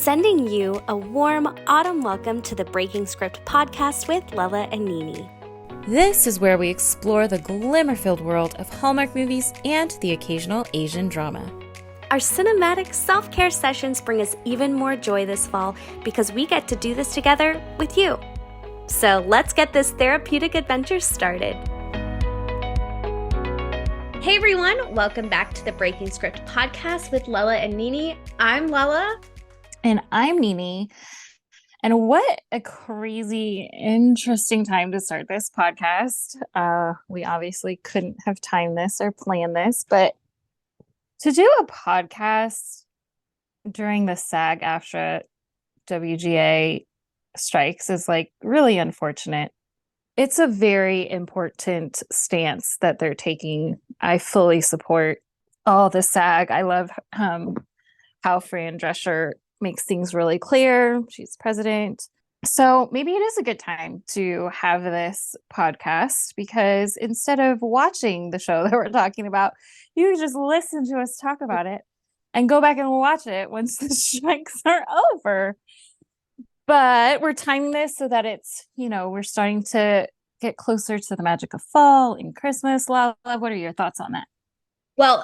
sending you a warm autumn welcome to the Breaking Script podcast with Lala and Nini. This is where we explore the glimmer-filled world of Hallmark movies and the occasional Asian drama. Our cinematic self-care sessions bring us even more joy this fall because we get to do this together with you. So let's get this therapeutic adventure started. Hey everyone, welcome back to the Breaking Script podcast with Lala and Nini. I'm Lala. And I'm Nini. And what a crazy, interesting time to start this podcast. We obviously couldn't have timed this or planned this, but to do a podcast during the SAG-AFTRA WGA strikes is like really unfortunate. It's a very important stance that they're taking. I fully support all the SAG. I love how Fran Drescher makes things really clear. She's president. So maybe it is a good time to have this podcast because instead of watching the show that we're talking about, you can just listen to us talk about it and go back and watch it once the strikes are over. But we're timing this so that it's, we're starting to get closer to the magic of fall and Christmas. Lala, what are your thoughts on that? Well,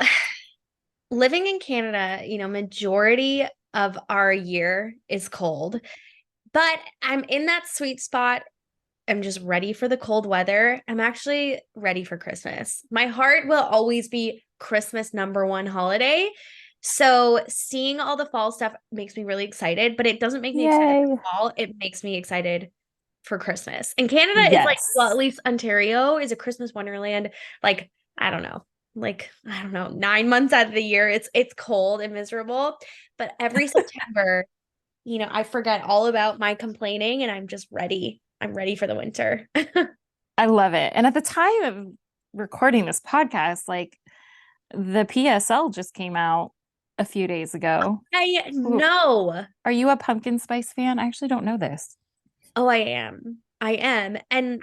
living in Canada, majority of our year is cold, but I'm in that sweet spot. I'm just ready for the cold weather. I'm actually ready for Christmas. My heart will always be Christmas #1 holiday. So seeing all the fall stuff makes me really excited, but it doesn't make me excited for fall. It makes me excited for Christmas. And Canada is like, well, at least Ontario is a Christmas wonderland. Like, I don't know, 9 months out of the year, it's cold and miserable. But every September, I forget all about my complaining and I'm just ready. I'm ready for the winter. I love it. And at the time of recording this podcast, like the PSL just came out a few days ago. I know. Are you a pumpkin spice fan? I actually don't know this. Oh, I am. And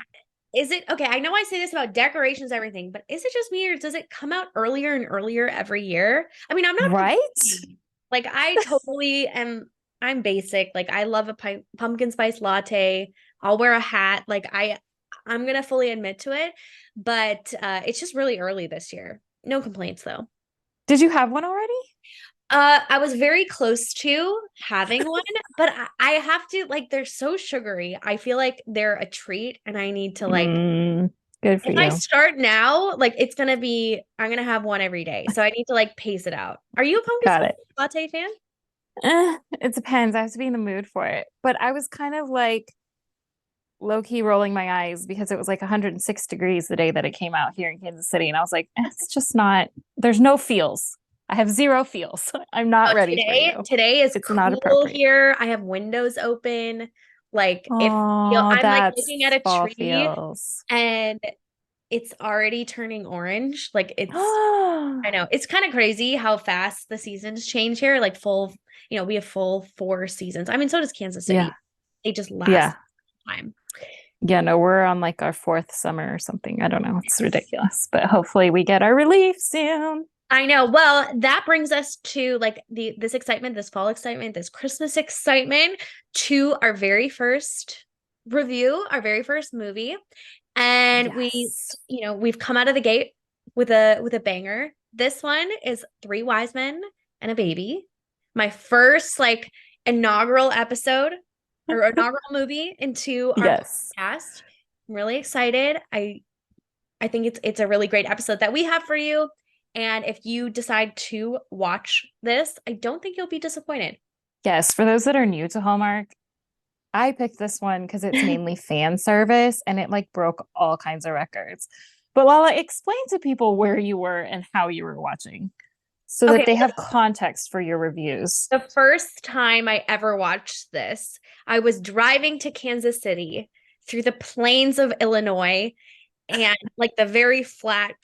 is it okay? I know I say this about decorations, everything, but is it just me or does it come out earlier and earlier every year? I mean, I'm not right. Like I totally am. I'm basic. Like I love a pumpkin spice latte. I'll wear a hat. Like I'm gonna fully admit to it, but it's just really early this year. No complaints though. Did you have one already? I was very close to having one, but I have to, like, they're so sugary. I feel like they're a treat and I need to good for if you. I start now, like I'm gonna have one every day. So I need to like pace it out. Are you a pumpkin latte fan? It depends. I have to be in the mood for it. But I was kind of like low-key rolling my eyes because it was like 106 degrees the day that it came out here in Kansas City. And I was like, it's just not, there's no feels. I have zero feels. I'm not ready for you. Today is cool here. I have windows open. Like if I'm like looking at a tree feels. And it's already turning orange. Like it's I know it's kind of crazy how fast the seasons change here. Like full, we have full 4 seasons. I mean, so does Kansas City. Yeah. They just last time. Yeah, no, we're on like our 4th summer or something. I don't know. It's ridiculous. But hopefully we get our relief soon. I know. Well, that brings us to like this excitement, this fall excitement, this Christmas excitement to our very first review, our very first movie. And we've come out of the gate with a banger. This one is 3 Wise Men and a Baby. My first like inaugural episode or inaugural movie into our podcast. I'm really excited. I think it's a really great episode that we have for you. And if you decide to watch this, I don't think you'll be disappointed. Yes, for those that are new to Hallmark, I picked this one because it's mainly fan service and it like broke all kinds of records. But Lala, explain to people where you were and how you were watching so that they have context for your reviews. The first time I ever watched this, I was driving to Kansas City through the plains of Illinois and like the very flat,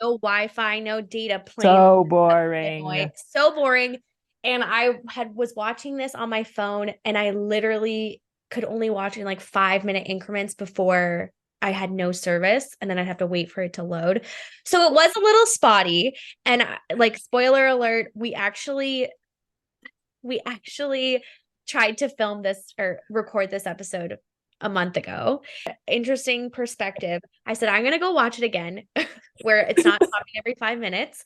no Wi-Fi, no data plain. So boring. So boring. And I was watching this on my phone and I literally could only watch in like 5-minute increments before I had no service and then I'd have to wait for it to load. So it was a little spotty and like spoiler alert, we We actually tried to film this or record this episode a month ago. Interesting perspective. I said, I'm going to go watch it again where it's not stopping every 5 minutes.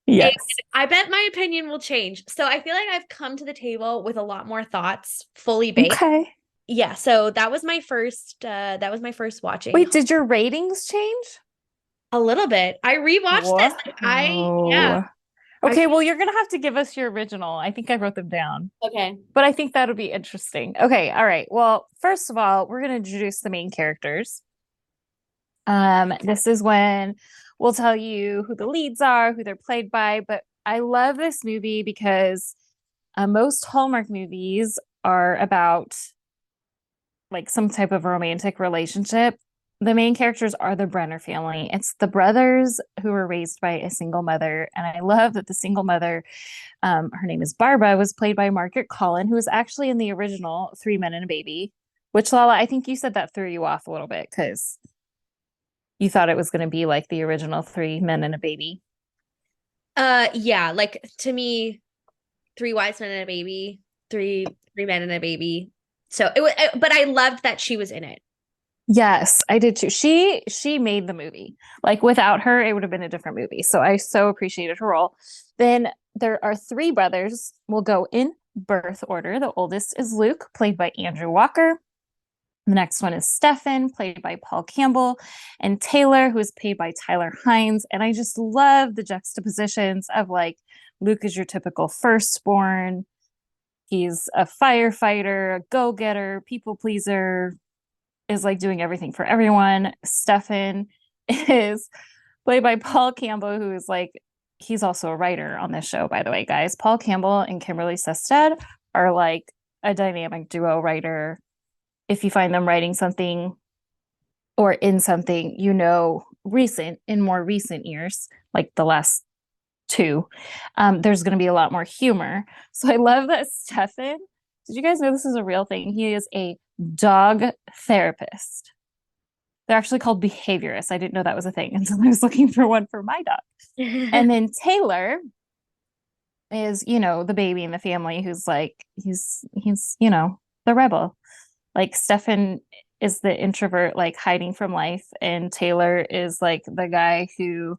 And Yes. I bet my opinion will change. So I feel like I've come to the table with a lot more thoughts fully baked. Okay. Yeah, so that was my first watching. Wait, did your ratings change? A little bit. I rewatched this. Yeah. Whoa. I Okay, well, you're gonna have to give us your original. I think I wrote them down, okay. but I think that'll be interesting. Okay, all right. Well, first of all, we're gonna introduce the main characters. This is when we'll tell you who the leads are, who they're played by. But I love this movie because most Hallmark movies are about like some type of romantic relationship. The main characters are the Brenner family. It's the brothers who were raised by a single mother. And I love that the single mother, her name is Barbara, was played by Margaret Collin, who was actually in the original Three Men and a Baby, which, Lala, I think you said that threw you off a little bit because you thought it was going to be like the original Three Men and a Baby. Yeah, like to me, three wise men and a baby, three men and a baby. So it was, but I loved that she was in it. Yes, I did too. She made the movie. Like without her, it would have been a different movie. So I so appreciated her role. Then there are three brothers. We'll go in birth order. The oldest is Luke, played by Andrew Walker. The next one is Stefan, played by Paul Campbell, and Taylor, who is played by Tyler Hynes. And I just love the juxtapositions of like Luke is your typical firstborn. He's a firefighter, a go-getter, people pleaser, is like doing everything for everyone. Stefan is played by Paul Campbell, who is like, he's also a writer on this show, by the way, guys. Paul Campbell and Kimberley Sustad are like a dynamic duo writer. If you find them writing something or in something, in more recent years, like the last two, there's going to be a lot more humor. So I love that Stefan, did you guys know this is a real thing? He is a dog therapist. They're actually called behaviorists. I didn't know that was a thing until I was looking for one for my dog. And then Taylor is, the baby in the family who's like, he's, the rebel. Like Stefan is the introvert, like hiding from life. And Taylor is like the guy who,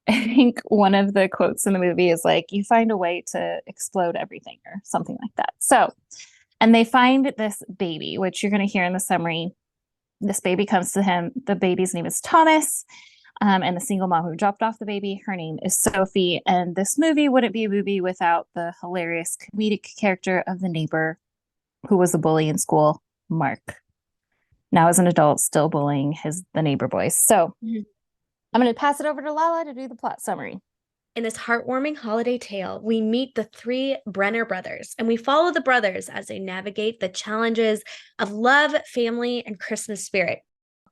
I think one of the quotes in the movie is like, you find a way to explode everything or something like that. So, and they find this baby, which you're going to hear in the summary. This baby comes to him. The baby's name is Thomas. And the single mom who dropped off the baby, her name is Sophie. And this movie wouldn't be a movie without the hilarious comedic character of the neighbor who was a bully in school, Mark. Now as an adult, still bullying the neighbor boys. So I'm going to pass it over to Lala to do the plot summary. In this heartwarming holiday tale, we meet the three Brenner brothers, and we follow the brothers as they navigate the challenges of love, family, and Christmas spirit.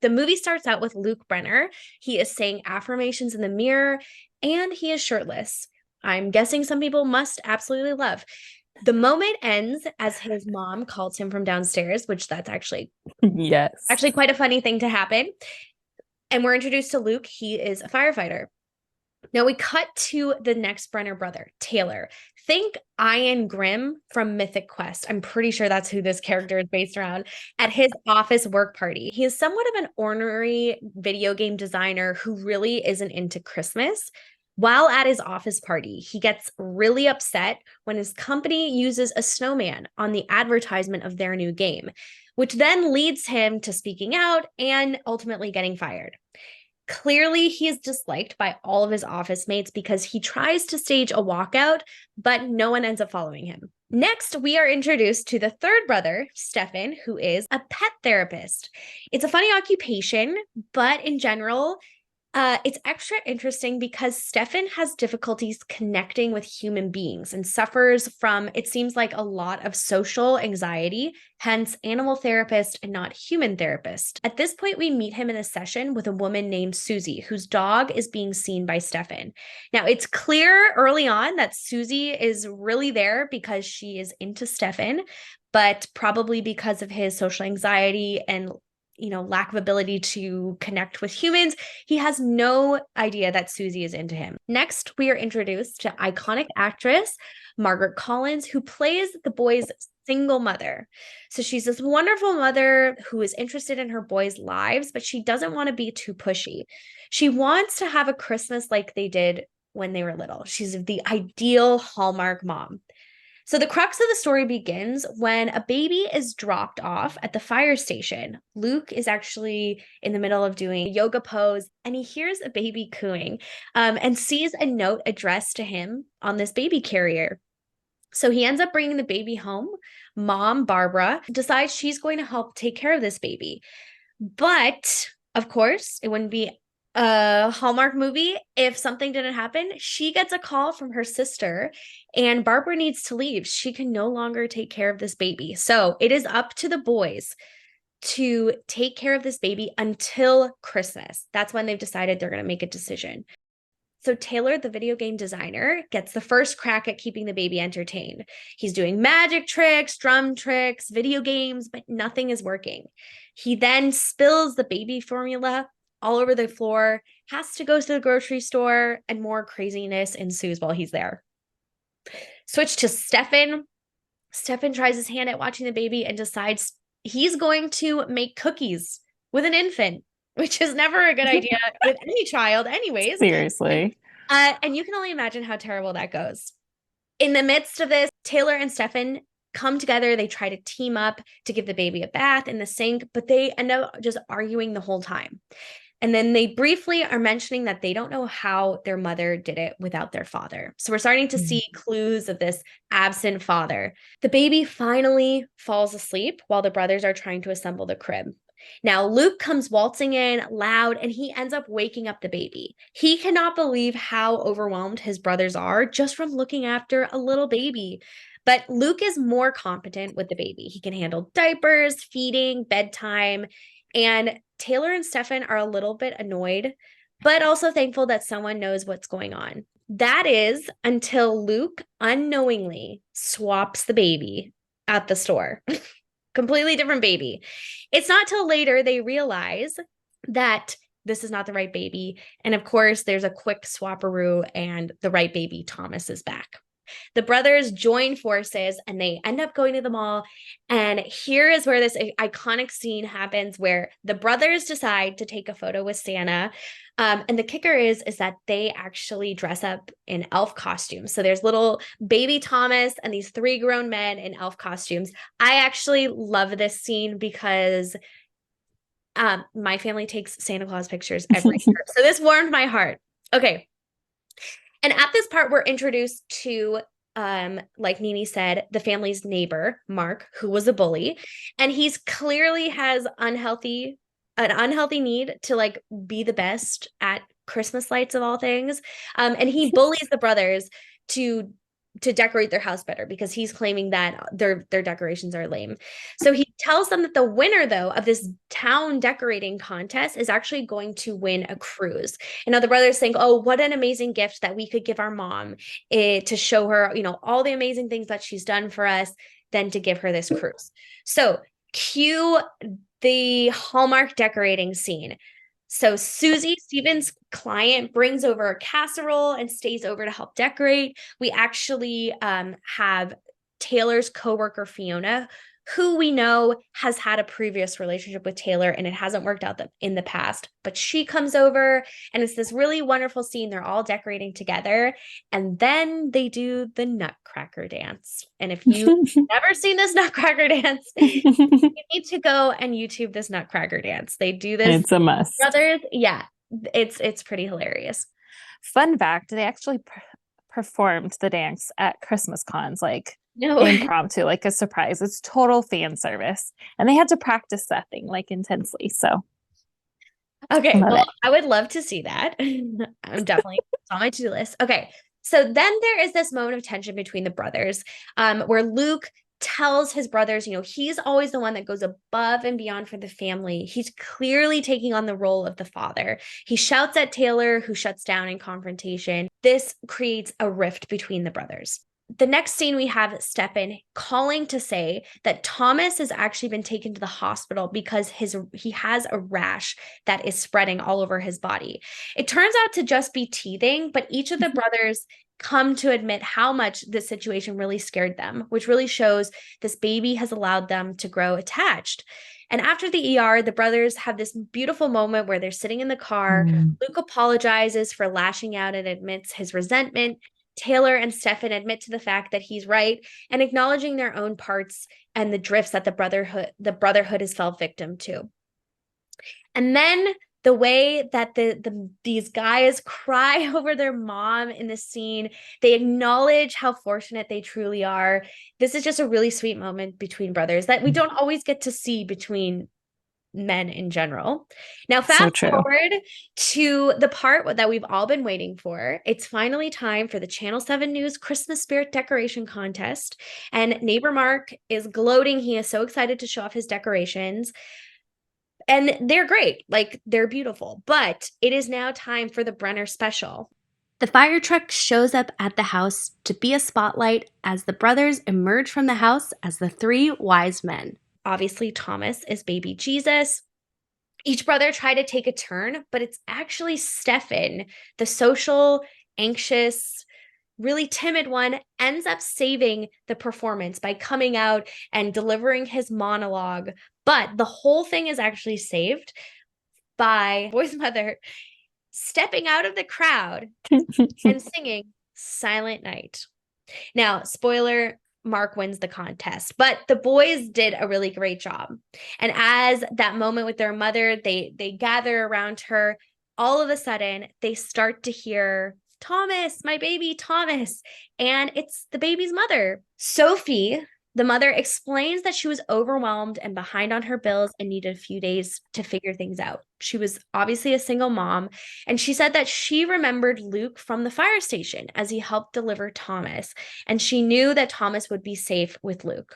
The movie starts out with Luke Brenner. He is saying affirmations in the mirror, and he is shirtless. I'm guessing some people must absolutely love. The moment ends as his mom calls him from downstairs, which that's actually quite a funny thing to happen. And we're introduced to Luke. He is a firefighter. Now we cut to the next Brenner brother, Taylor. Think Ian Grimm from Mythic Quest. I'm pretty sure that's who this character is based around. At his office work party, he is somewhat of an ornery video game designer who really isn't into Christmas. While at his office party, he gets really upset when his company uses a snowman on the advertisement of their new game, which then leads him to speaking out and ultimately getting fired. Clearly, he is disliked by all of his office mates because he tries to stage a walkout, but no one ends up following him. Next, we are introduced to the third brother, Stefan, who is a pet therapist. It's a funny occupation, but in general, it's extra interesting because Stefan has difficulties connecting with human beings and suffers from, it seems like, a lot of social anxiety, hence animal therapist and not human therapist. At this point, we meet him in a session with a woman named Susie, whose dog is being seen by Stefan. Now, it's clear early on that Susie is really there because she is into Stefan, but probably because of his social anxiety and lack of ability to connect with humans. He has no idea that Susie is into him. Next, we are introduced to iconic actress Margaret Collins, who plays the boy's single mother. So she's this wonderful mother who is interested in her boys' lives, but she doesn't want to be too pushy. She wants to have a Christmas like they did when they were little. She's the ideal Hallmark mom. So the crux of the story begins when a baby is dropped off at the fire station. Luke is actually in the middle of doing a yoga pose and he hears a baby cooing and sees a note addressed to him on this baby carrier. So he ends up bringing the baby home. Mom, Barbara, decides she's going to help take care of this baby. But of course, it wouldn't be a Hallmark movie if something didn't happen. She gets a call from her sister and Barbara needs to leave. She can no longer take care of this baby. So it is up to the boys to take care of this baby until Christmas. That's when they've decided they're going to make a decision. So Taylor, the video game designer, gets the first crack at keeping the baby entertained. He's doing magic tricks, drum tricks, video games, but nothing is working. He then spills the baby formula all over the floor, has to go to the grocery store, and more craziness ensues while he's there. Switch to Stefan. Stefan tries his hand at watching the baby and decides he's going to make cookies with an infant, which is never a good idea with any child anyways. Seriously. And you can only imagine how terrible that goes. In the midst of this, Taylor and Stefan come together. They try to team up to give the baby a bath in the sink, but they end up just arguing the whole time. And then they briefly are mentioning that they don't know how their mother did it without their father. So we're starting to see clues of this absent father. The baby finally falls asleep while the brothers are trying to assemble the crib. Now, Luke comes waltzing in loud and he ends up waking up the baby. He cannot believe how overwhelmed his brothers are just from looking after a little baby. But Luke is more competent with the baby. He can handle diapers, feeding, bedtime, and Taylor and Stefan are a little bit annoyed, but also thankful that someone knows what's going on. That is until Luke unknowingly swaps the baby at the store. Completely different baby. It's not till later they realize that this is not the right baby. And of course, there's a quick swapperoo and the right baby, Thomas, is back. The brothers join forces and they end up going to the mall. And here is where this iconic scene happens where the brothers decide to take a photo with Santa. And the kicker is that they actually dress up in elf costumes. So there's little baby Thomas and these 3 grown men in elf costumes. I actually love this scene because my family takes Santa Claus pictures every year. So this warmed my heart. Okay. And at this part, we're introduced to, like Nini said, the family's neighbor, Mark, who was a bully. And he's clearly has an unhealthy need to like be the best at Christmas lights of all things. And he bullies the brothers to decorate their house better because he's claiming that their decorations are lame. So he tells them that the winner, though, of this town decorating contest is actually going to win a cruise. And now the brothers think, oh, what an amazing gift that we could give our mom to show her, all the amazing things that she's done for us, then to give her this cruise. So cue the Hallmark decorating scene. So Susie, Stephen's client, brings over a casserole and stays over to help decorate. We actually have Taylor's coworker, Fiona, who we know has had a previous relationship with Taylor and it hasn't worked out in the past. But she comes over and it's this really wonderful scene. They're all decorating together. And then they do the Nutcracker dance. And if you've never seen this Nutcracker dance, you need to go and YouTube this Nutcracker dance. They do this. It's a must. Brothers, yeah, it's pretty hilarious. Fun fact, they actually performed the dance at Christmas cons, like No. impromptu, like a surprise. It's total fan service. And they had to practice that thing like intensely. So okay, well, I would love to see that. I'm definitely it's on my to-do list. Okay. So then there is this moment of tension between the brothers, where Luke tells his brothers, he's always the one that goes above and beyond for the family. He's clearly taking on the role of the father. He shouts at Taylor, who shuts down in confrontation. This creates a rift between the brothers. the next scene we have Stefan calling to say that Thomas has actually been taken to the hospital because he has a rash that is spreading all over his body. It turns out to just be teething, but each of the brothers come to admit how much this situation really scared them, which really shows this baby has allowed them to grow attached. And after the ER, the brothers have this beautiful moment where they're sitting in the car. Mm. Luke apologizes for lashing out and admits his resentment. Taylor and Stefan admit to the fact that he's right and acknowledging their own parts and the drifts that the brotherhood has fell victim to. And then the way that these guys cry over their mom in the scene, they acknowledge how fortunate they truly are. This is just a really sweet moment between brothers that we don't always get to see between men in general. Now, So fast true. forward to the part that we've all been waiting for. It's finally time for the Channel 7 News Christmas Spirit Decoration Contest. And neighbor Mark is gloating. He is so excited to show off his decorations. And they're great. Like, they're beautiful. But it is now time for the Brenner special. The fire truck shows up at the house to be a spotlight as the brothers emerge from the house as the three wise men. Obviously, Thomas is baby Jesus. Each brother tried to take a turn, but it's actually Stefan, the social, anxious, really timid one, ends up saving the performance by coming out and delivering his monologue. But the whole thing is actually saved by boy's mother stepping out of the crowd and singing Silent Night. Now, spoiler, Mark wins the contest, but the boys did a really great job. And as that moment with their mother, they gather around her, all of a sudden they start to hear Thomas, my baby Thomas, and it's the baby's mother. Sophie, the mother, explains that she was overwhelmed and behind on her bills and needed a few days to figure things out. She was obviously a single mom, and she said that she remembered Luke from the fire station as he helped deliver Thomas, and she knew that Thomas would be safe with Luke.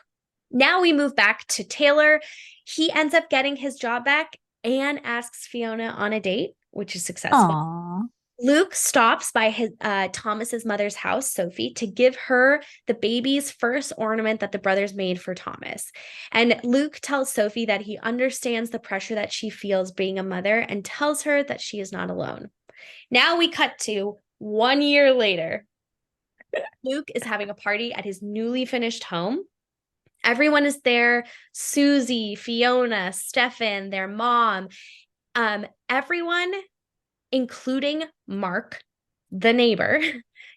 Now we move back to Taylor. He ends up getting his job back and asks Fiona on a date, which is successful. Aww. Luke stops by Thomas's mother's house, Sophie, to give her the baby's first ornament that the brothers made for Thomas. And Luke tells Sophie that he understands the pressure that she feels being a mother and tells her that she is not alone. Now we cut to 1 year later. Luke is having a party at his newly finished home. Everyone is there. Susie, Fiona, Stefan, their mom, everyone, including Mark, the neighbor.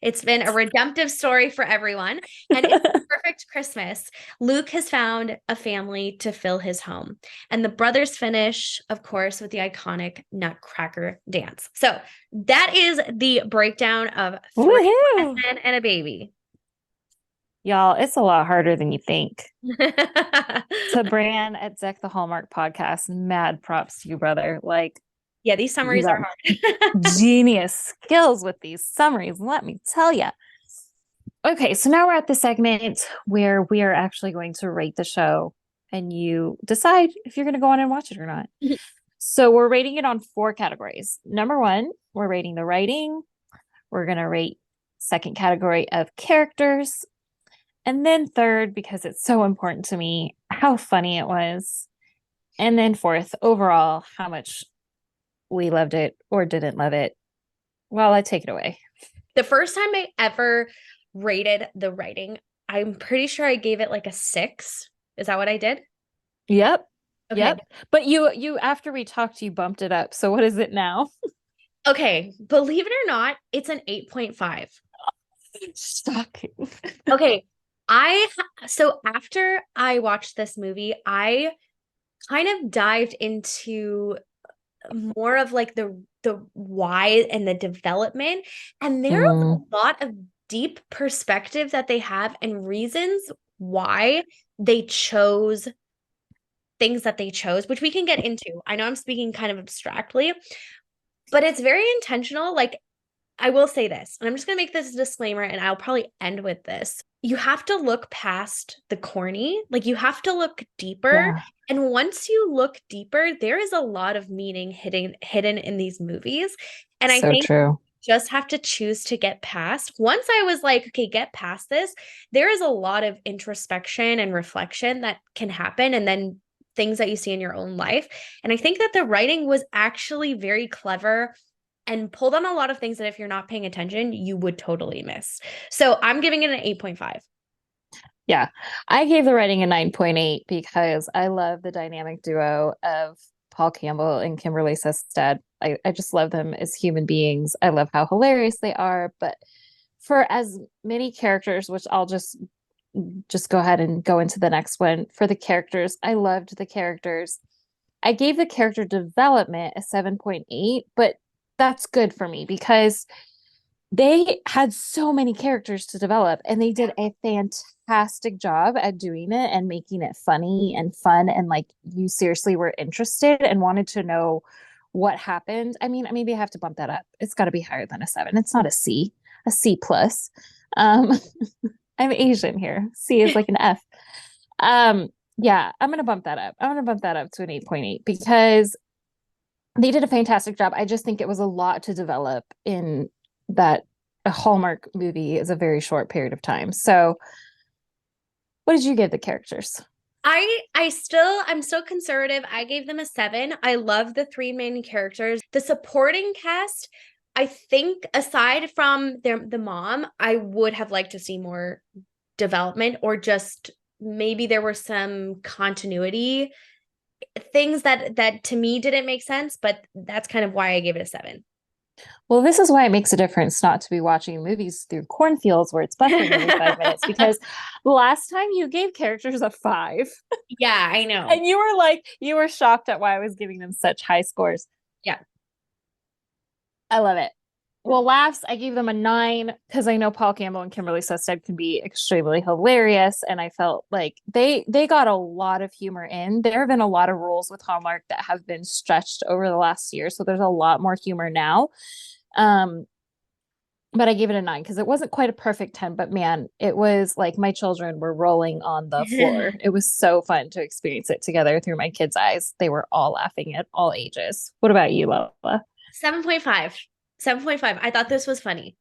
It's been a redemptive story for everyone, and it's a perfect Christmas. Luke has found a family to fill his home, and the brothers finish, of course, with the iconic Nutcracker dance. So that is the breakdown of three Woohoo! men and a baby. Y'all, it's a lot harder than you think. To Bran at Zech the Hallmark podcast, mad props to you, brother. Like, Yeah, these summaries are hard. genius skills with these summaries, let me tell you. Okay, so now we're at the segment where we are actually going to rate the show and you decide if you're going to go on and watch it or not. So we're rating it on 4 categories. Number 1, we're rating the writing. We're going to rate second category of characters. And then third, because it's so important to me, how funny it was. And then fourth, overall, how much we loved it or didn't love it. Well, I take it away. The first time I ever rated the writing, I'm pretty sure I gave it like a 6. Is that what I did? Yep. Okay. Yep. But you after we talked, you bumped it up. So what is it now? Okay. Believe it or not, it's an 8.5. Shocking. Okay. So after I watched this movie, I kind of dived into more of like the why and the development, and there's a lot of deep perspective that they have and reasons why they chose things that they chose, which we can get into. I know I'm speaking kind of abstractly, but it's very intentional. Like, I will say this, and I'm just going to make this a disclaimer, and I'll probably end with this. You have to look past the corny. Like, you have to look deeper. Yeah. And once you look deeper, there is a lot of meaning hidden in these movies. And I So think true. just have to choose to get past. Once I was like, okay, get past this, there is a lot of introspection and reflection that can happen, and then things that you see in your own life. And I think that the writing was actually very clever and pulled on a lot of things that if you're not paying attention, you would totally miss. So I'm giving it an 8.5. Yeah. I gave the writing a 9.8 because I love the dynamic duo of Paul Campbell and Kimberley Sustad. I just love them as human beings. I love how hilarious they are. But for as many characters, which I'll just go ahead and go into the next one. For the characters, I loved the characters. I gave the character development a 7.8, but that's good for me because they had so many characters to develop and they did a fantastic job at doing it and making it funny and fun, and like you seriously were interested and wanted to know what happened. I mean, maybe I have to bump that up. It's got to be higher than a 7. It's not a C plus. um I'm Asian here. C is like an F. Yeah, I'm gonna bump that up. I'm gonna bump that up to an 8.8 because they did a fantastic job. I just think it was a lot to develop in that. A Hallmark movie is a very short period of time. So what did you give the characters? I'm still conservative. I gave them a 7. I love the three main characters. The supporting cast, I think aside from the mom, I would have liked to see more development, or just maybe there were some continuity things that to me didn't make sense, but that's kind of why I gave it a 7. Well, this is why it makes a difference not to be watching movies through cornfields where it's buffering every 5 minutes, because last time you gave characters a 5. Yeah, I know. And you were shocked at why I was giving them such high scores. Yeah. I love it. Well, laughs, I gave them a 9 because I know Paul Campbell and Kimberly Sustad can be extremely hilarious, and I felt like they got a lot of humor in. There have been a lot of rules with Hallmark that have been stretched over the last year, so there's a lot more humor now. But I gave it a 9 because it wasn't quite a perfect 10, but man, it was like my children were rolling on the floor. It was so fun to experience it together through my kids' eyes. They were all laughing at all ages. What about you, Lola? 7.5. 7.5. I thought this was funny.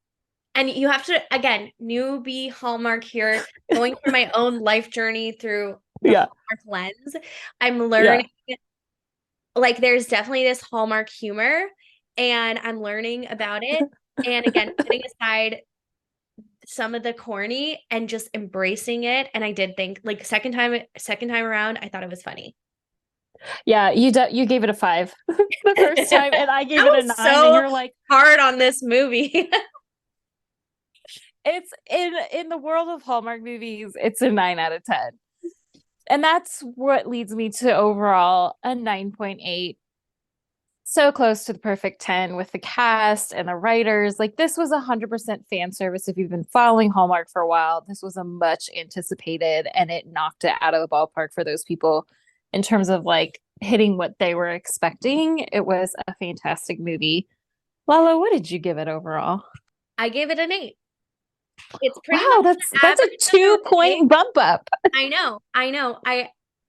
And you have to, again, newbie Hallmark here, going through my own life journey through the Yeah. Hallmark lens. I'm Yeah. learning, like, there's definitely this Hallmark humor, and I'm learning about it. And again, putting aside some of the corny and just embracing it. And I did think, like, second time around, I thought it was funny. Yeah, you gave it a 5 the first time, and I gave I it a was 9, and so you're like, hard on this movie. it's in the world of Hallmark movies, it's a 9 out of 10. And that's what leads me to overall a 9.8. So close to the perfect 10 with the cast and the writers. Like, this was 100% fan service. If you've been following Hallmark for a while, this was a much anticipated, and it knocked it out of the ballpark for those people in terms of like hitting what they were expecting. It was a fantastic movie. Lala, what did you give it overall? I gave it an 8. It's pretty Wow, much the that's a average of a 2 point bump up. I know. I know.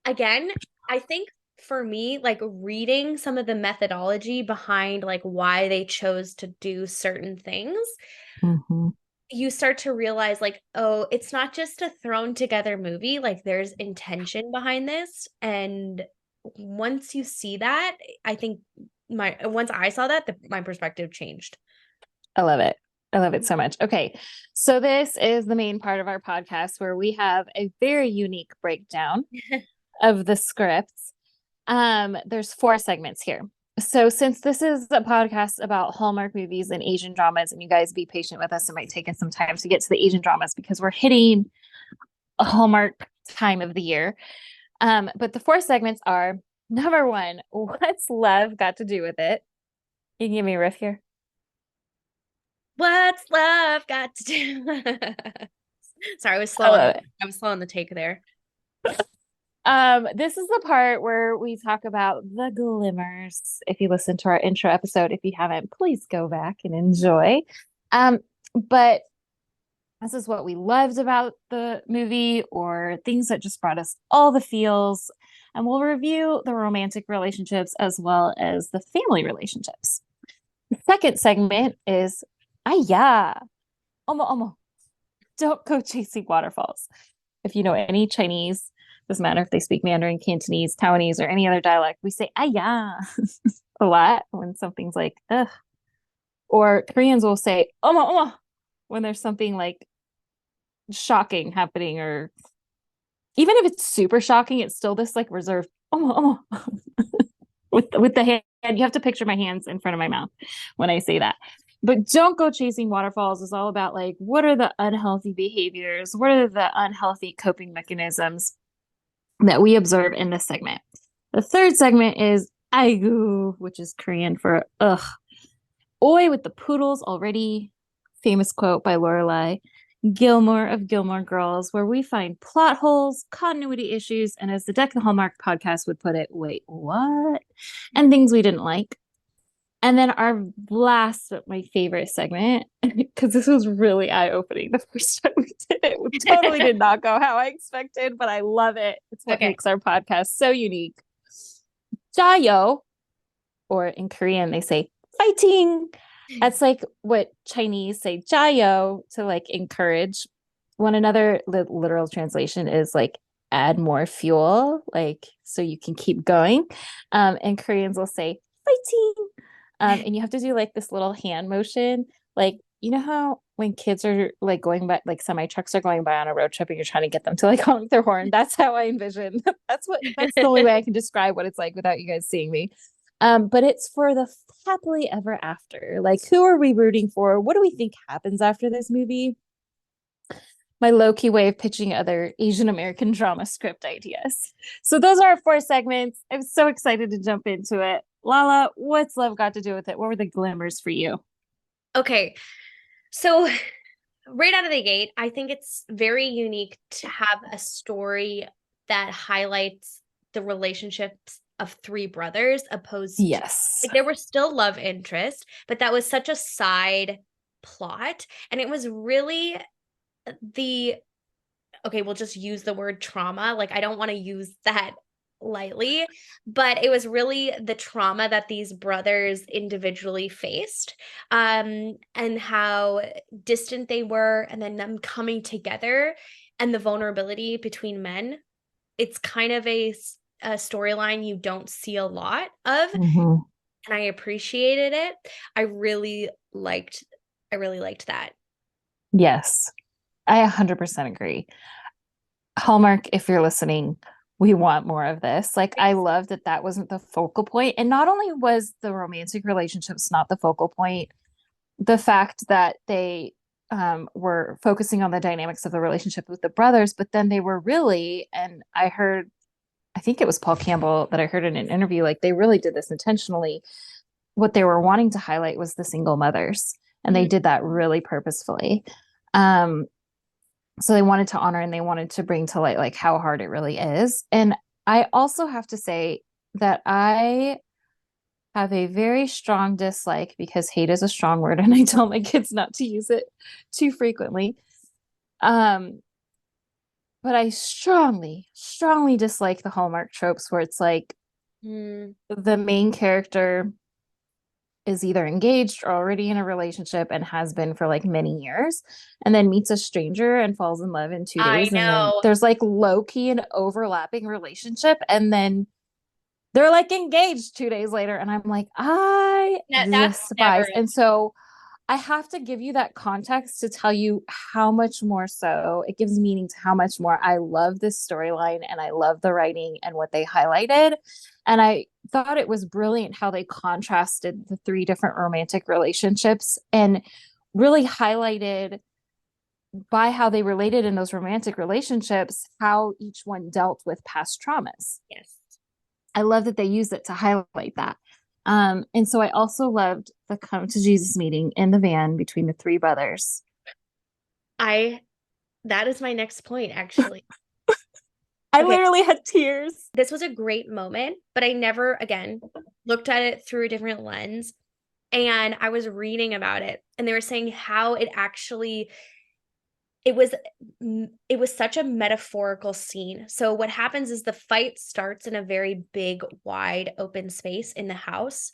Again, I think for me, like, reading some of the methodology behind like why they chose to do certain things, Mm-hmm. you start to realize, like, oh, it's not just a thrown together movie. Like, there's intention behind this. And once you see that, I think once I saw that, my perspective changed. I love it. I love it so much. Okay. So this is the main part of our podcast where we have a very unique breakdown of the scripts. There's 4 segments here. So since this is a podcast about Hallmark movies and Asian dramas, and you guys be patient with us, it might take us some time to get to the Asian dramas because we're hitting a Hallmark time of the year. But the 4 segments are: number 1, what's love got to do with it? You can give me a riff here. What's love got to do? Sorry, I was slow. I love it. I was slow on the take there. This is the part where we talk about the glimmers. If you listen to our intro episode, if you haven't, please go back and enjoy. But this is what we loved about the movie, or things that just brought us all the feels. And we'll review the romantic relationships as well as the family relationships. The second segment is Ah, yeah. Omo, omo. Don't go chasing waterfalls. If you know any Chinese, doesn't matter if they speak Mandarin, Cantonese, Taiwanese, or any other dialect, we say ah yeah a lot when something's like ugh. Or Koreans will say omo omo when there's something like shocking happening, or even if it's super shocking, it's still this like reserved omo omo with the hand. You have to picture my hands in front of my mouth when I say that. But don't go chasing waterfalls is all about like what are the unhealthy behaviors? What are the unhealthy coping mechanisms that we observe in this segment? The third segment is aigu, which is Korean for ugh. Oi with the poodles already. Famous quote by Lorelai Gilmore of Gilmore Girls, where we find plot holes, continuity issues, and as the Deck the Hallmark podcast would put it, wait, what? And things we didn't like. And then our last, but my favorite segment, because this was really eye opening the first time we did it. We totally did not go how I expected, but I love it. It's what Okay. makes our podcast so unique. Jayo, or in Korean, they say fighting. That's like what Chinese say jayo to like encourage one another. The literal translation is like add more fuel, like so you can keep going. And Koreans will say fighting. And you have to do like this little hand motion, like you know how when kids are like going by, like semi trucks are going by on a road trip, and you're trying to get them to like honk their horn. That's how I envision. That's the only way I can describe what it's like without you guys seeing me. But it's for the happily ever after. Like, who are we rooting for? What do we think happens after this movie? My low key way of pitching other Asian American drama script ideas. So, those are our four segments. I'm so excited to jump into it. Lala, what's love got to do with it? What were the glimmers for you? Okay. So right out of the gate, I think it's very unique to have a story that highlights the relationships of three brothers opposed to Yes. like there were still love interest, but that was such a side plot. And it was really the okay, we'll just use the word trauma. Like, I don't want to use that lightly, but it was really the trauma that these brothers individually faced, and how distant they were, and then them coming together and the vulnerability between men. It's kind of a storyline you don't see a lot of, Mhm. and I appreciated it. I really liked, I really liked that. Yes, I 100% agree. Hallmark, if you're listening, we want more of this. Like, I love that that wasn't the focal point. And not only was the romantic relationships not the focal point, the fact that they were focusing on the dynamics of the relationship with the brothers, but then they were really, and I heard, I think it was Paul Campbell that I heard in an interview, like they really did this intentionally. What they were wanting to highlight was the single mothers, and they Mhm. did that really purposefully. Um, so they wanted to honor and they wanted to bring to light like how hard it really is. And I also have to say that I have a very strong dislike, because hate is a strong word and I tell my kids not to use it too frequently. Um, but I strongly, strongly dislike the Hallmark tropes where it's like Mm, the main character is either engaged or already in a relationship and has been for like many years, and then meets a stranger and falls in love in two I days. And then know. there's like low key an overlapping relationship. And then they're like engaged 2 days later. And I'm like, I That's never despise. And so I have to give you that context to tell you how much more so it gives meaning to how much more I love this storyline and I love the writing and what they highlighted. And I thought it was brilliant how they contrasted the three different romantic relationships and really highlighted by how they related in those romantic relationships, how each one dealt with past traumas. yes. I love that they use it to highlight that. And so I also loved the come to Jesus meeting in the van between the three brothers. I that is my next point actually. I Okay, literally had tears. this was a great moment, but I never again looked at it through a different lens. And I was reading about it, and they were saying how it actually it was it was such a metaphorical scene. So what happens is the fight starts in a very big, wide, open space in the house,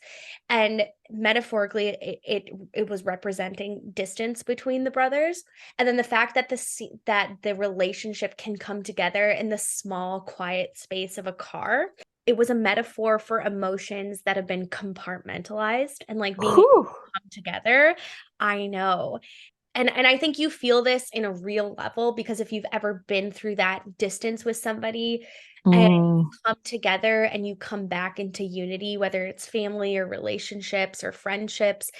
and metaphorically, it was representing distance between the brothers, and then the fact that that the relationship can come together in the small, quiet space of a car. It was a metaphor for emotions that have been compartmentalized and like being able Whew. to come together. I know. And I think you feel this in a real level because if you've ever been through that distance with somebody and Mm, come together and you come back into unity, whether it's family or relationships or friendships,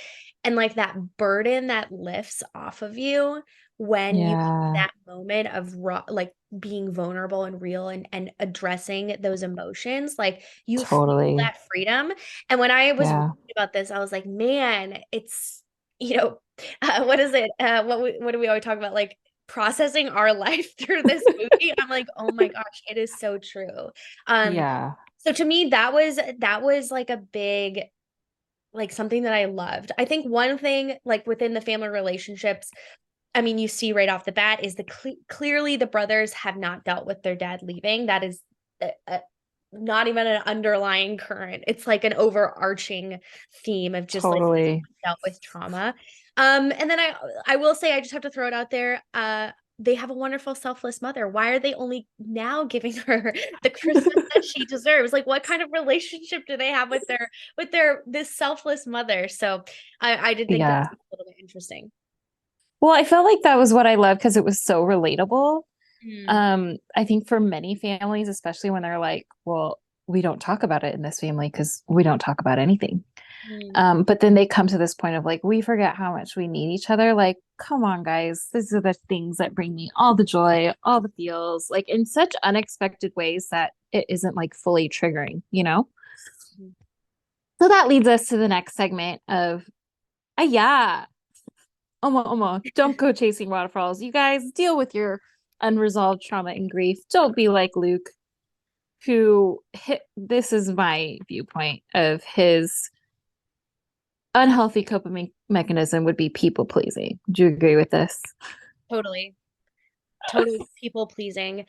and like that burden that lifts off of you when you have yeah, that moment of like being vulnerable and real and addressing those emotions, like you feel totally. that freedom. And when I was reading Yeah. about this, I was like, man, it's, you know, what is it? What do we always talk about? Like processing our life through this movie. I'm like, oh my gosh, it is so true. Um, Yeah. so to me, that was like a big, like something that I loved. I think one thing like within the family relationships, I mean, you see right off the bat is clearly the brothers have not dealt with their dad leaving. That is not even an underlying current. It's like an overarching theme of just like Totally. dealt with trauma. And then I will say I just have to throw it out there. They have a wonderful selfless mother. Why are they only now giving her the Christmas that she deserves? Like what kind of relationship do they have with their this selfless mother? So I did think that Yeah. was a little bit interesting. Well, I felt like that was what I loved because it was so relatable. Mm, I think for many families, especially when they're like, well, we don't talk about it in this family because we don't talk about anything. mm, But then they come to this point of like, we forget how much we need each other. Like, come on, guys. These are the things that bring me all the joy, all the feels, like in such unexpected ways that it isn't like fully triggering, you know? mm. So that leads us to the next segment of, yeah, don't go chasing waterfalls. You guys deal with your unresolved trauma and grief. Don't be like Luke, who hit, this is my viewpoint of his unhealthy coping mechanism would be people pleasing. Do you agree with this? Totally. Totally people pleasing.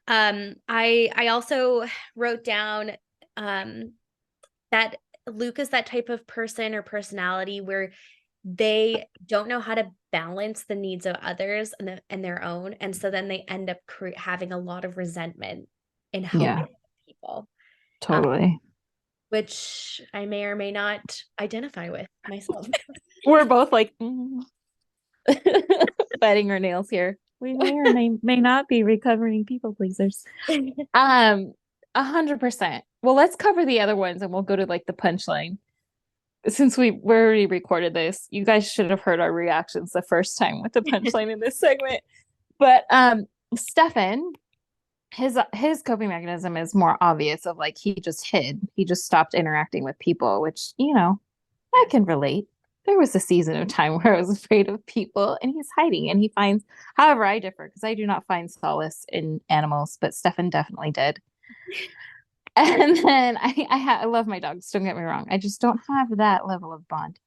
I also wrote down um that Luke is that type of person or personality where they don't know how to balance the needs of others and their own, and so then they end up having a lot of resentment in Yeah, helping people, uh, totally. which I may or may not identify with myself. We're both like biting our nails here. We may or may not be recovering people pleasers. 100%. Well, let's cover the other ones and we'll go to like the punchline. Since we already recorded this, you guys should have heard our reactions the first time with the punchline in this segment. But Stefan, his coping mechanism is more obvious of like he just hid. He just stopped interacting with people, which, I Yes. can relate. There was a season of time where I was afraid of people and he's hiding and he finds, however, I differ because I do not find solace in animals, but Stefan definitely did. And then I love my dogs, don't get me wrong. I just don't have that level of bond.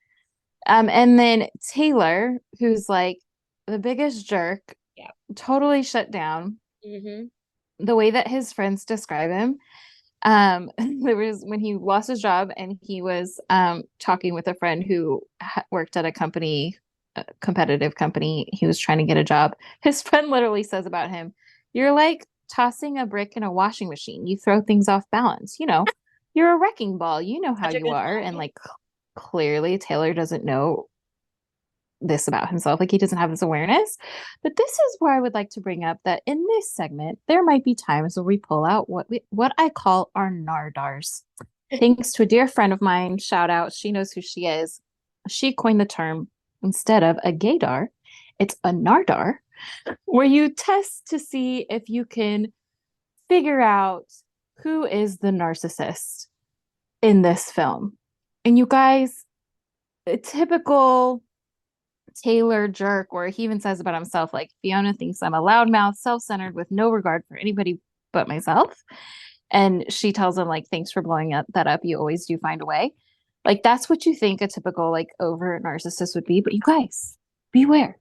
And then Taylor, who's like the biggest jerk, Yeah. totally shut down. Mm-hmm. The way that his friends describe him, there was when he lost his job and he was talking with a friend who worked at a company, a competitive company. He was trying to get a job. His friend literally says about him, "You're like tossing a brick in a washing machine. You throw things off balance. You're a wrecking ball. You know how Such a you good are." And line. like clearly Taylor doesn't know this about himself. Like he doesn't have this awareness. But this is where I would like to bring up that in this segment, there might be times where we pull out what I call our nardars. Thanks to a dear friend of mine, shout out, she knows who she is. She coined the term instead of a gaydar, it's a nardar, where you test to see if you can figure out who is the narcissist in this film. And you guys, a typical Taylor jerk, where he even says about himself, like, Fiona thinks I'm a loudmouth, self centered, with no regard for anybody but myself. And she tells him, like, thanks for blowing that up. You always do find a way. Like, that's what you think a typical, like, overt narcissist would be. But you guys, beware.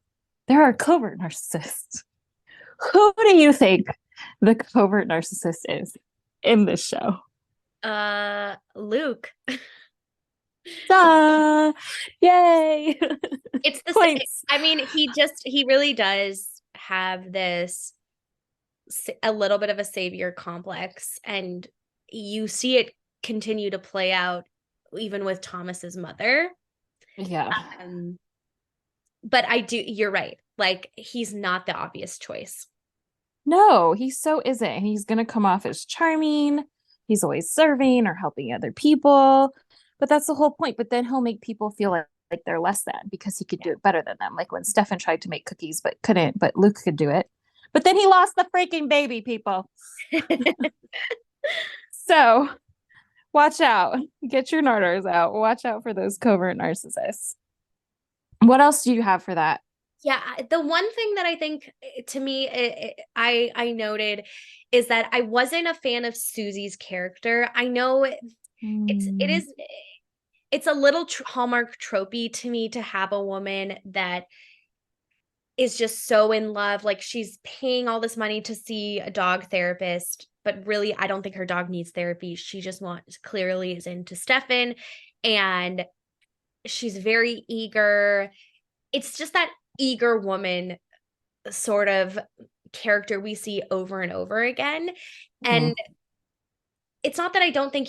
there are covert narcissists. Who do you think the covert narcissist is in this show? Luke. Duh! Yay! It's the same. Points. I mean, he really does have this a little bit of a savior complex, and you see it continue to play out even with Thomas's mother. Yeah. Um, but you're right. Like, he's not the obvious choice. No, he so isn't. He's going to come off as charming. He's always serving or helping other people. But that's the whole point. But then he'll make people feel like they're less than because he could do it better than them. Like when Stefan tried to make cookies but couldn't, but Luke could do it. But then he lost the freaking baby, people. So watch out. Get your nardos out. Watch out for those covert narcissists. What else do you have for that? Yeah, the one thing that I think to me I noted is that I wasn't a fan of Susie's character. I know it Mm, is it's a little Hallmark tropey to me to have a woman that is just so in love, like she's paying all this money to see a dog therapist, but really I don't think her dog needs therapy. She just wants clearly is into Stefan, and she's very eager. It's just that eager woman sort of character we see over and over again. mm, And it's not that I don't think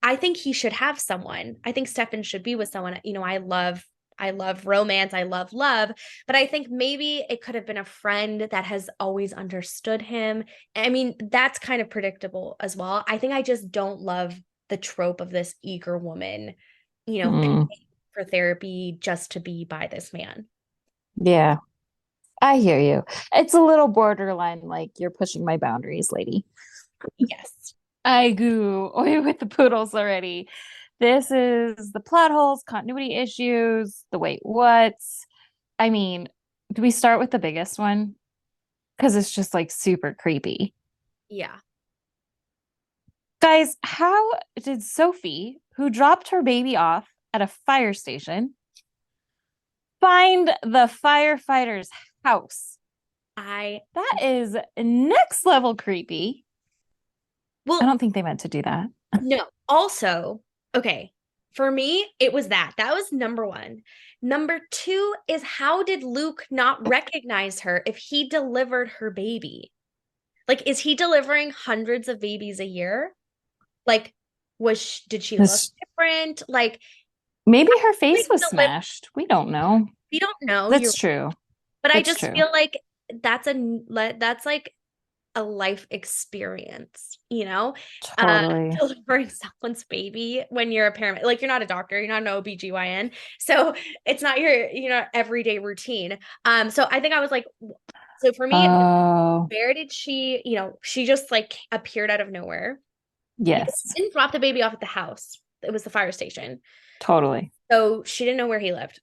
I think he should have someone. I think Stefan should be with someone. I love romance, I love love, but I think maybe it could have been a friend that has always understood him. I mean, that's kind of predictable as well. I think I just don't love the trope of this eager woman, mm. paying for therapy just to be by this man. Yeah, I hear you. It's a little borderline, like you're pushing my boundaries, lady. Yes. I go away with the poodles already. This is the plot holes, continuity issues, the wait, what's. I mean, do we start with the biggest one? Because it's just like super creepy. Yeah. Guys, how did Sophie, who dropped her baby off at a fire station, find the firefighter's house? I That is next level creepy. I well, don't think they meant to do that. no. Also, okay, for me, it was that. That was number one. Number two is, how did Luke not recognize her if he delivered her baby? Like, is he delivering hundreds of babies a year? Like, did she look This different? Like, maybe her like face was deliver. smashed. We don't know. We don't know. That's true. But I That's just true. feel like that's like a life experience, Totally. delivering someone's baby when you're a parent. Like, you're not a doctor, you're not an OBGYN. So it's not your, everyday routine. So I think I was like, so for me, it was, Oh, where did she, she just like appeared out of nowhere because yes. she didn't drop the baby off at the house. It was the fire station. Totally. So she didn't know where he lived.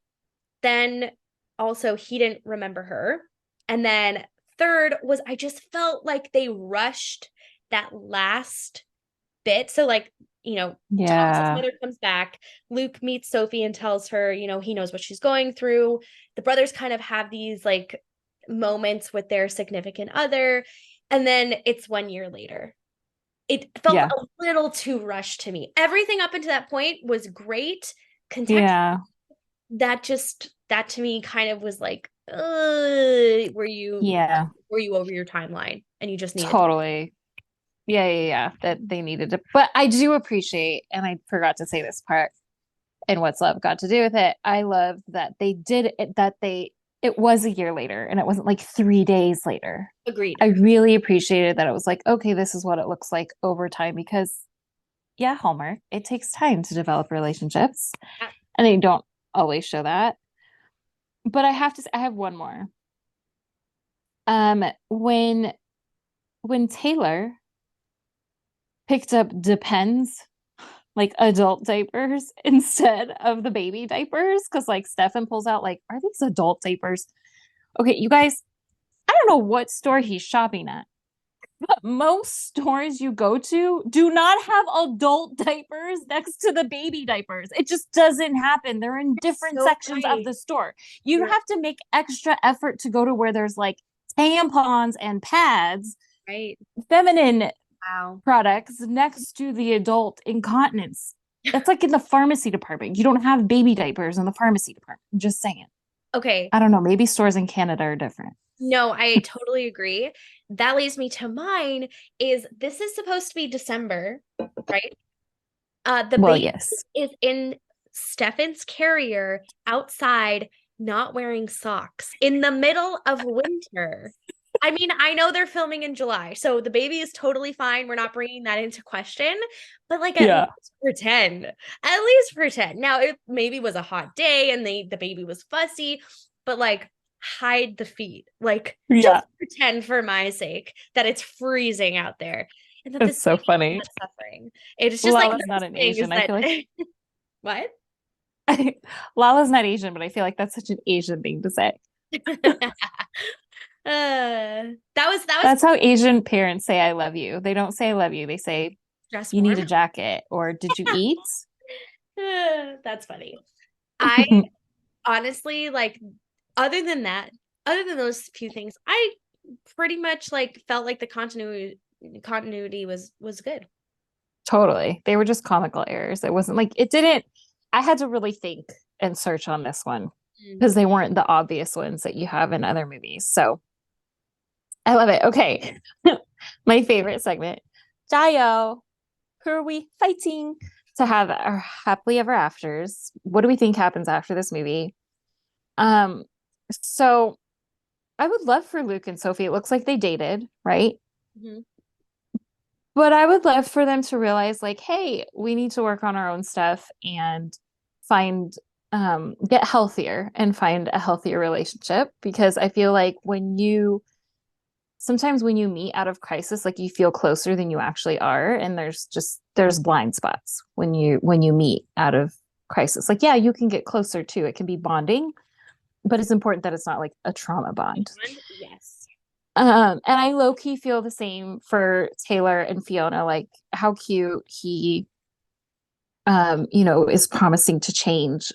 Then also he didn't remember her. And then third was, I just felt like they rushed that last bit. So like, Thomas's Yeah. mother comes back, Luke meets Sophie and tells her, he knows what she's going through. The brothers kind of have these like moments with their significant other, and then it's 1 year later. It felt Yeah. a little too rushed to me. Everything up until that point was great. Context Yeah. that to me kind of was like, were you Yeah. were you over your timeline and you just needed to. Totally. Yeah, yeah, yeah. That they needed to. But I do appreciate, and I forgot to say this part, and what's love got to do with it. I love that they did it, it was a year later and it wasn't like 3 days later. Agreed. I really appreciated that it was like, okay, this is what it looks like over time because, yeah, Hallmark, it takes time to develop relationships Uh, and they don't always show that. But I have to say, I have one more. When Taylor picked up Depends, like adult diapers instead of the baby diapers, because like Stefan pulls out, like, are these adult diapers? Okay, you guys, I don't know what store he's shopping at, Most stores you go to do not have adult diapers next to the baby diapers. It just doesn't happen. They're in different So sections of right. the store. You You're have to make extra effort to go to where there's like tampons and pads, right. feminine Wow. products next to the adult incontinence. That's like in the pharmacy department. You don't have baby diapers in the pharmacy department. I'm just saying. Okay. I don't know. Maybe stores in Canada are different. No, I totally agree. That leads me to mine is this is supposed to be December, right? The Well, baby yes. is in Stefan's carrier outside, not wearing socks in the middle of winter. I mean, I know they're filming in July, so the baby is totally fine. We're not bringing that into question, but like at Yeah. least pretend. At least pretend. Now, it maybe was a hot day and the baby was fussy, but like hide the feet. Like Yeah. just pretend for my sake that it's freezing out there and that this It's so baby is funny. not suffering. It's just like Lala's not this an thing is Asian. I that feel like what? Lala's not Asian, but I feel like that's such an Asian thing to say. That was That's how Asian parents say I love you. They don't say I love you. They say dress you need warm. a jacket or did you eat? That's funny. I honestly like other than that, other than those few things, I pretty much like felt like the continuity was good. Totally. They were just comical errors. It wasn't like it didn't I had to really think and search on this one Mm. because they weren't the obvious ones that you have in other movies. So I love it. Okay. My favorite segment. Dio, who are we fighting to have our happily ever afters? What do we think happens after this movie? Um, so I would love for Luke and Sophie. It looks like they dated, right? Mhm. But I would love for them to realize, like, hey, we need to work on our own stuff and find, get healthier and find a healthier relationship. Because I feel like sometimes when you meet out of crisis, like you feel closer than you actually are. And there's blind spots when you meet out of crisis. Like, yeah, you can get closer too. It can be bonding, but it's important that it's not like a trauma bond. Yes. And I low key feel the same for Taylor and Fiona, like how cute he, is promising to change.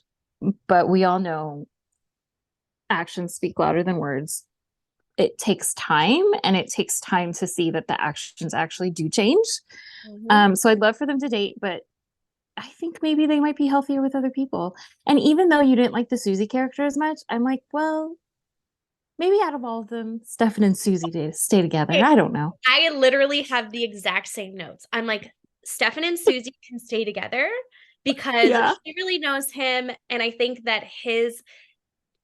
But we all know actions speak louder than words. It takes time and it takes time to see that the actions actually do change. Mhm. So I'd love for them to date, but I think maybe they might be healthier with other people. And even though you didn't like the Susie character as much, I'm like, well, maybe out of all of them, Stefan and Susie did stay together. I don't know. I literally have the exact same notes. I'm like, Stefan and Susie can stay together because Yeah. she really knows him. And I think that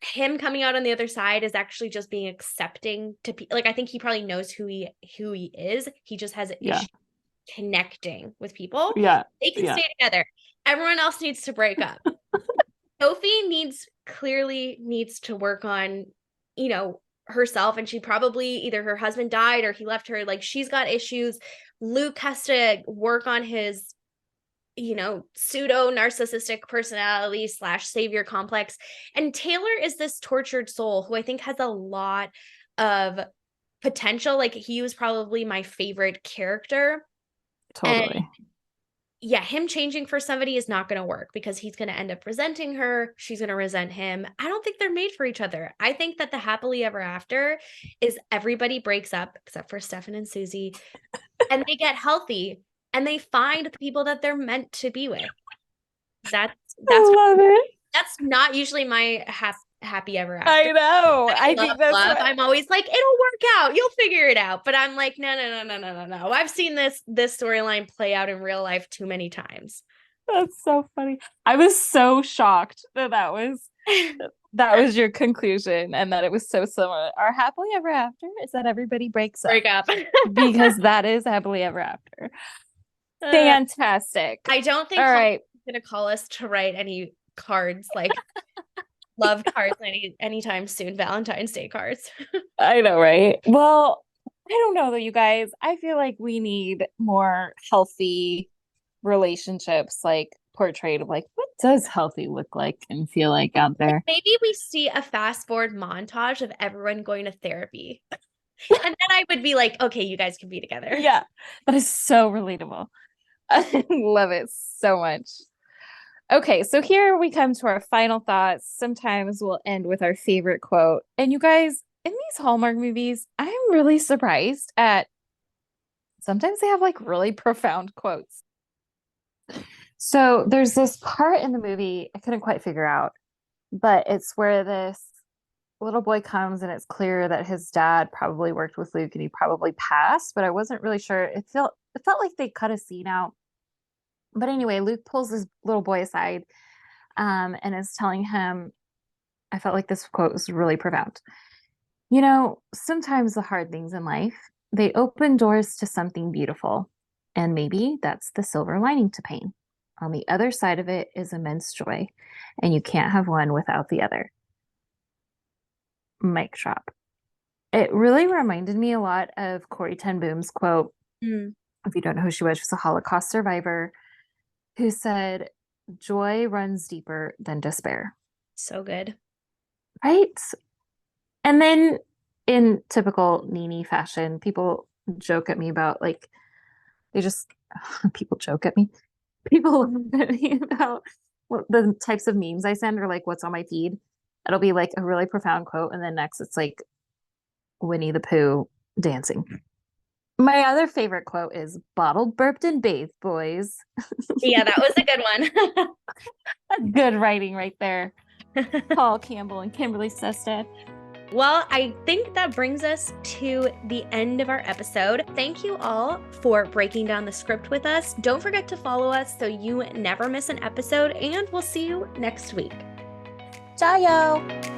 him coming out on the other side is actually just being accepting to like I think he probably knows who he is. He just has an Yeah. issue connecting with people. Yeah. They can Yeah. stay together. Everyone else needs to break up. Sophie clearly needs to work on, herself, and she probably either her husband died or he left her. Like she's got issues. Luke has to work on his, pseudo narcissistic personality slash savior complex. And Taylor is this tortured soul who I think has a lot of potential. Like he was probably my favorite character. And Totally. yeah, him changing for somebody is not going to work because he's going to end up resenting her. She's going to resent him. I don't think they're made for each other. I think that the happily ever after is everybody breaks up except for Stefan and Susie and they get healthy and they find the people that they're meant to be with. That's that's I love it. that's not usually my happy ever after. I know. I I love think that's love. what I'm always like, it'll work out. You'll figure it out. But I'm like, no, no, no, no, no, no, no. I've seen this storyline play out in real life too many times. that's so funny. I was so shocked that was your conclusion and that it was so similar. Our happily ever after is that everybody breaks up Break up. because that is happily ever after. Fantastic. I don't think All Hallmark right. is gonna call us to write any cards like love cards anytime soon, Valentine's Day cards. I know, right? Well, I don't know though, you guys. I feel like we need more healthy relationships, like portrayed of like what does healthy look like and feel like out Like there. maybe we see a fast forward montage of everyone going to therapy. And then I would be like, okay, you guys can be together. Yeah, that is so relatable. I love it so much. Okay, so here we come to our final thoughts. Sometimes we'll end with our favorite quote. And you guys, in these Hallmark movies, I'm really surprised at sometimes they have like really profound quotes. So there's this part in the movie I couldn't quite figure out, but it's where this little boy comes and it's clear that his dad probably worked with Luke and he probably passed, but I wasn't really sure. It felt like they cut a scene out. But anyway, Luke pulls this little boy aside and is telling him, I felt like this quote was really profound. You know, sometimes the hard things in life, they open doors to something beautiful. And maybe that's the silver lining to pain. On the other side of it is immense joy, and you can't have one without the other. Mic drop. It really reminded me a lot of Corrie Ten Boom's quote. Mm, If you don't know who she was, she's a Holocaust survivor who said, joy runs deeper than despair. so good. Right? And then in typical Nini fashion, people joke at me about like, they just, people joke at me. People laugh at me about the types of memes I send or like what's on my feed. It'll be like a really profound quote. And then next it's like Winnie the Pooh dancing. My other favorite quote is bottled, burped, and bathed, boys. Yeah, that was a good Good writing right there. one. Paul Campbell and Kimberley Sustad. Well, I think that brings us to the end of our episode. Thank you all for breaking down the script with us. Don't forget to follow us so you never miss an episode, and we'll see you next week. Ciao.